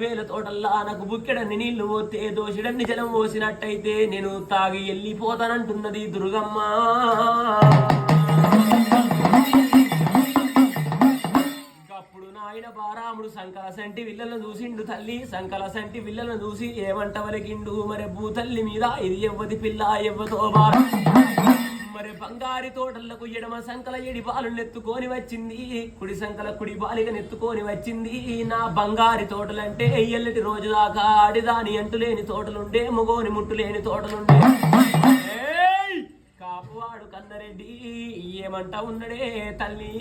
వేల తోటల్లా నాకు బుక్కెడన్ని నీళ్లు పోతే దోషుడన్ని జలం పోసినట్టయితే నేను తాగి వెళ్ళిపోతానంటున్నది దుర్గమ్మ. అప్పుడు నాయన బారాముడు సంకల సంటి విల్లలను చూసిండు తల్లి. సంకల సంటి విల్లలను చూసి ఏమంట వలికిండు, మరి భూతల్లి మీద ఇది ఎవ్వది పిల్ల ఎవ్వతో బారా. మరి బంగారి తోటలకు ఎడమ సంకల ఎడి బాలు నెత్తుకొని వచ్చింది, కుడి సంకల కుడి బాలిక నెత్తుకొని వచ్చింది. నా బంగారి తోటలంటే ఎల్లటి రోజు దాకా ఆడిదాని అంటులేని తోటలుండే, మగోని ముట్టులేని తోటలుండే. కాపువాడు కన్నరెడ్డి ఏమంట ఉన్నడే తల్లి.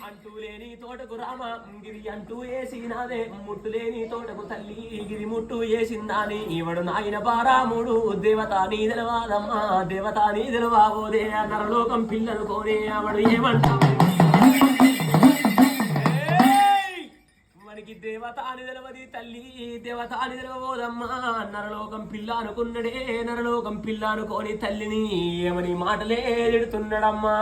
అంటూలేని తోటకు రామ గిరి అంటూ వేసినాదే, ముట్టులేని తోటకు తల్లి గిరి ముట్టు వేసిందాని. ఇవడు నాయన బారాముడు దేవతా నీ తెలవాదమ్మా, దేవతా నీ తెలవాబోదే నరలోకం పిల్లలు కోరే. అవడు ఏమంటా మనకి దేవతాని తెలవది తల్లి, దేవతాని తెలవబోదమ్మా. నరలోకం పిల్ల అనుకున్నడే, నరలోకం పిల్ల అనుకోని తల్లిని ఏమని మాటలే ఎడుతున్నాడమ్మా.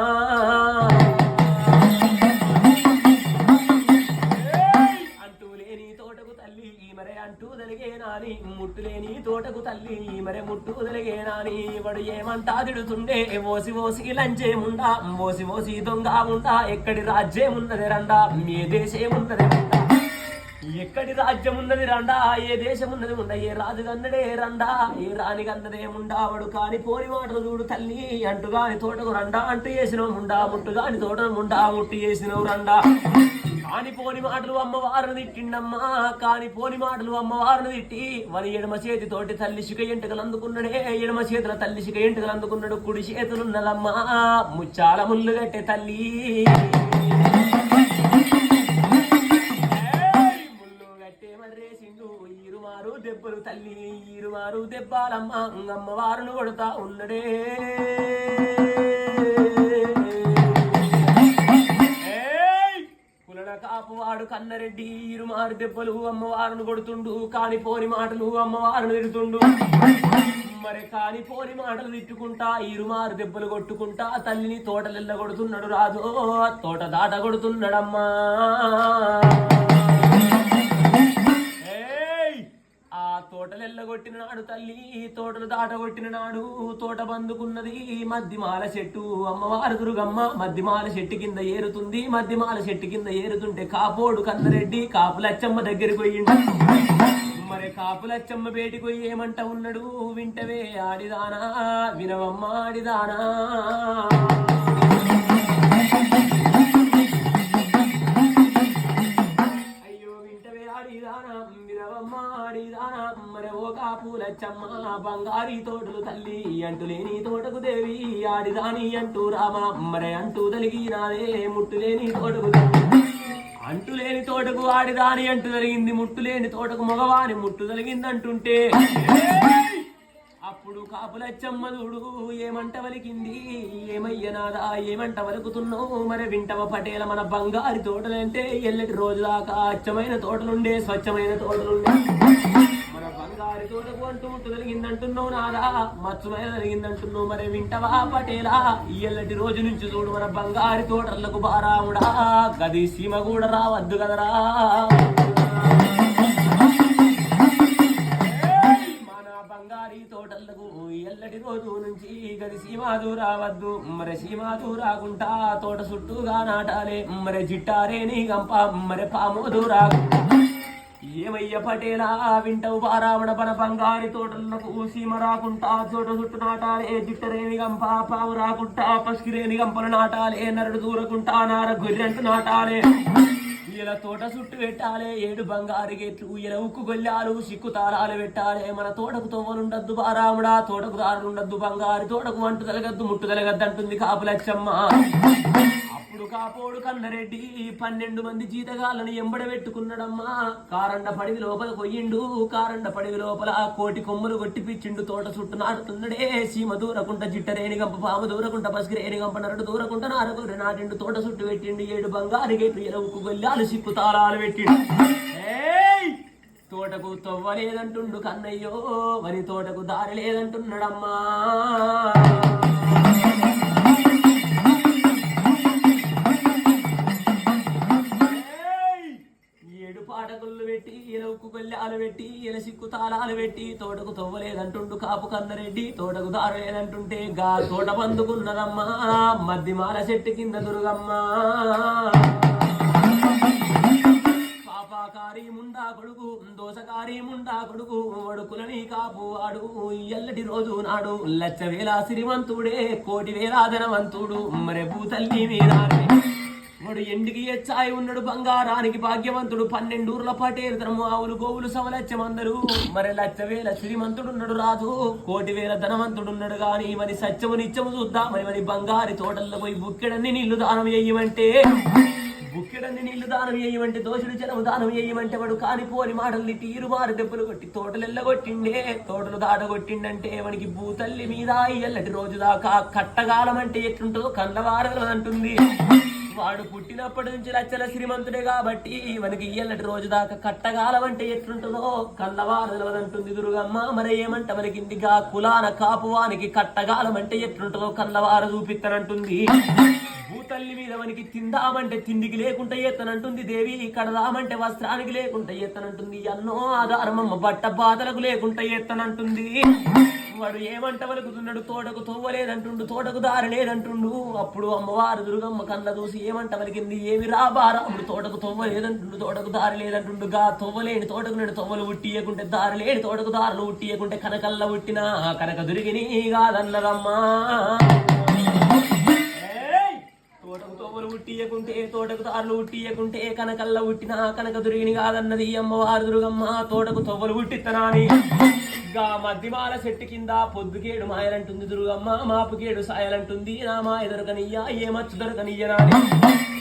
అంటూలేని తోటకు తల్లి మరే అంటూ తలిగేనాని, ముట్టులేని తోటకు తల్లి మరే ముట్టు తలిగేనాని. వాడు ఏమంటా తిడుతుండే, ఓసి ఓసి లంచేముండా, ఓసి ఓసి దొంగ ఉండా. ఎక్కడి రాజ్యమున్నది రండా, ఏ దేశమున్నది రండా. ఎక్కడి రాజ్యం ఉన్నది రండా, ఏ దేశం ఉన్నది ఉండ. ఏ రాజు కన్నడే రండా, ఏ రాణి కన్నదే ఉండావడు. కాని పోని మాటలు చూడు తల్లి. అంటుగాని తోటకు రండా అంటూ చేసినవు ముండా, ముట్టుగాని తోటను ముండా ముట్టి చేసినవు రండా. కాని పోని మాటలు అమ్మవారిని తిట్టిండమ్మా, కాని పోని మాటలు అమ్మవారిని తిట్టి మరి ఎడమ చేతితోటి తల్లి శిక ఎంటుకలు అందుకున్నాడే. ఎడమ చేతుల తల్లి శిక ఎంటుకలు అందుకున్నాడు. కుడి చేతులున్నదమ్మా ముచ్చాల ముళ్ళు కట్టే తల్లి. ఈరుమారు దెబ్బలు తల్లి, ఈరుమారు దెబ్బాలమ్మ అమ్మవారును కొడతా ఉన్నడే. కులన కాపువాడు కన్నరెడ్డి ఈరుమారు దెబ్బలు అమ్మవారును కొడుతుండు. కాని పోని మాటలు అమ్మవారును తిడుతుండు. మరి కాని పోని మాటలు తిట్టుకుంటా ఈరుమారు దెబ్బలు కొట్టుకుంటా తల్లిని తోటలెల్ల కొడుతున్నాడు రాజో, తోట దాట కొడుతున్నాడమ్మా. తోటలెల్లగొట్టిన నాడు తల్లి, తోటలు దాటగొట్టిన నాడు తోట బందుకున్నది మద్దిమాల చెట్టు. అమ్మవారు దుర్గమ్మ మద్దిమాల చెట్టు కింద ఏరుతుంది. మద్దిమాల చెట్టు కింద ఏరుతుంటే కాపోడు కన్నరెడ్డి కాపులచ్చమ్మ దగ్గరికి పోయిండు. మరి కాపులచ్చమ్మ బేటికి పోయి ఏమంట ఉన్నాడు, వింటవే ఆడిదానా వినవమ్మ ఆడిదానా. మరి ఓ కాపులచ్చమ్మ బంగారీ తోటలు తల్లి అంటులేని తోటకు దేవి ఆడిదాని అంటూ రామ. మరి అంటూ తలిగినాదే ముట్టులేని తోటకు అంటులేని తోటకు ఆడిదాని అంటూ జరిగింది. ముట్టులేని తోటకు మగవాని ముట్టు జరిగింది అంటుంటే అప్పుడు కాపులచ్చమ్మ చూడు ఏమంట వలికింది, ఏమయ్యనాదా ఏమంట వలుకుతున్నావు. మరి వింటవ పటేల మన బంగారి తోటలంటే ఎల్లటి రోజు దాకా అచ్చమైన తోటలుండే, స్వచ్ఛమైన తోటలుండే. మన బంగారి తోటకు అంటూ ముట్టు కలిగిందంటున్నావు నాదా, మచ్చుమైన జరిగిందంటున్నావు. మరి వింటవా పటేలా ఎల్లటి రోజు నుంచి చూడు మన బంగారి తోటలకు బారాముడా. గది సీమ కూడా రావద్దు కదరా. తోటలకు ఎల్లటి రోజు నుంచి గది సీమాదు రావద్దు. మరి సీమాదు రాకుంటా తోట చుట్టూగా నాటాలే. మరి జిట్టారేని గంప మరి పామోదు రాకు. ఏమయ్య పటేలా వింటవు బారామణ పన బంగారి తోటలకు సీమ రాకుంటా తోట చుట్టూ నాటాలే. జిట్టరేని గంప పాము రాకుంటా పసికిరేని గంపలు నాటాలే. నరుడు దూరకుంటా నార గొర్రెంటు నాటాలే. ఇలా తోట చుట్టూ పెట్టాలే 7 బంగారు గేట్లు, ఇలా ఉక్కు గొల్లాలు సిక్కు తాళాలు పెట్టాలే. మన తోటకు తోవలుండద్దు బారాముడా, తోటకు దారులుండద్దు. బంగారు తోటకు అంటు తలగద్దు ముట్టు తలగద్దు అంటుంది కాపులచ్చమ్మ. అప్పుడు కాపోడు కన్నరెడ్డి 12 మంది జీతగాళ్ళని ఎంబడబెట్టుకున్నాడమ్మా. కారండ పడివి లోపల కొయ్యిండు. కారండ పడివి లోపల కోటి కొమ్ములు కొట్టిపిచ్చిండు. తోట చుట్టూ నాటుతున్నడే. సీమ దూరకుంట జిట్టరేని గంప పాము దూరకుంట పసికిరేని గంప నరుడు దూరకుంట నారగొర్రె నాటిండు. తోట చుట్టూ పెట్టిండు 7 బంగారు గేట్లు, ఇలా ఉక్కు గొల్లాలు సిక్కు తాళాలు పెట్టిండు. తోటకు తొవ్వ లేదంటుండు కన్నయ్యో, వరి తోటకు దారి లేదంటున్నాడమ్మా. ఇలా ఉక్కు కొల్లాలు పెట్టి ఇలా సిక్కు తాళాలు పెట్టి తోటకు తవ్వలేదంటుండు కాపు కన్నరెడ్డి తోటకు దారలేదంటుంటే గా తోట పందుకున్నదమ్మా మద్దిమాల చెట్టు కింద దుర్గమ్మ పాపాకారి ముండా కొడుకు దోసకారి ముండా కొడుకు వడుకులని కాపు వాడు ఎల్లటి రోజు నాడు లచ్చ వేల శ్రీమంతుడే కోటి వేల ధనవంతుడు మరి భూతల్లి మీరాడే వాడు ఎండికి ఎచ్చాయి ఉన్నాడు బంగారానికి భాగ్యవంతుడు 12 ఊర్ల పటేరుతనము ఆవులు గోవులు సమలచ్చమందరు మరి లచ్చ వేల శ్రీమంతుడున్నాడు రాజు కోటి వేల ధనవంతుడున్నాడు గాని మరి సత్యము నిత్యము చూద్దామని మరి బంగారి తోటల్లో పోయి బుక్కెడన్ని నీళ్లు దానం చేయమంటే బుక్కెడన్ని నీళ్లు దానం చేయమంటే దోషుడు జనము దానం చేయమంటే వాడు కానిపోని మాటల్ని తీరు మారు దెబ్బలు కొట్టి తోటలు ఎల్లగొట్టిండే తోటలు దాటగొట్టిండంటే వానికి భూతల్లి మీద ఎల్లటి రోజు దాకా కట్టగాలం అంటే ఎట్లుంటుందో కళ్ళవారలు అంటుంది వాడు పుట్టినప్పటి నుంచి లచ్చల శ్రీమంతుడే కాబట్టి మనకి ఇయ్యల్లటి రోజు దాకా కట్టగాలం అంటే ఎట్లుంటుందో కళ్ళవారదంటుంది దుర్గమ్మ మరి ఏమంట మనకి ఇంటిగా కులాన కాపువానికి కట్టగాలం అంటే ఎట్లుంటుందో కళ్ళవార చూపిస్తానంటుంది భూతల్లి మీద మనకి తిందామంటే తిండికి లేకుండా ఎత్తనంటుంది దేవి కడదామంటే వస్త్రానికి లేకుండా ఎత్తనంటుంది అన్నో ఆధారమమ్మ బట్ట బాధలకు లేకుండా ఎత్తనంటుంది వాడు ఏమంట వలుకుతున్నాడు తోటకు తవ్వలేదంటుండు తోటకు దారి లేదంటుండు అప్పుడు అమ్మవారు దుర్గమ్మ కళ్ళ చూసి ఏమంట వలికింది ఏమి రాబారాముడు తోటకు తవ్వలేదంటుండు తోటకు దారి లేదంటుండు గా తవ్వలేని తోటకు నేను తవ్వలు ఉట్టియకుంటే దారి లేని తోటకు దారులు ఉట్టియకుంటే కనకల్ల ఉట్టినా కనక దురిగిని కాదన్నదమ్మా తోటకు తోవలు ఉట్టియకుంటే తోటకు తారులు ఉట్టియకుంటే కనకల్ల ఉట్టినా కనక దురిగిని కాదన్నది అమ్మవారు దుర్గమ్మ తోటకు తొవ్వలు ఉట్టిత్తనాని గా మద్దిమాల చెట్టు కింద పొద్దుకేడు మాయలంటుంది దుర్గమ్మ మాపుకేడు సాయలంటుంది నా మాయ దొరకనియ్యా ఏ మచ్చు దొరకనియ్యనాని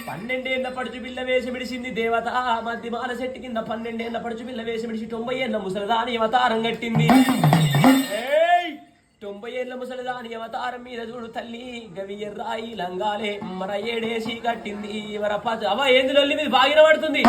12 ఏళ్ల పడుచు పిల్ల వేసి విడిసింది దేవత మద్దిమాల చెట్టు కింద 12 ఏళ్ల పడుచు పిల్ల వేసి విడిచి 90 ఏళ్ల ముసలిదాని అవతారం కట్టింది 90 ఏళ్ల ముసలిదాని అవతారం మీద చూడు తల్లి గవి ఎర్రాయి లంగాలే మర ఏడేసి కట్టింది వర అవ ఏంది లొల్లి మీద బాగిన పడుతుంది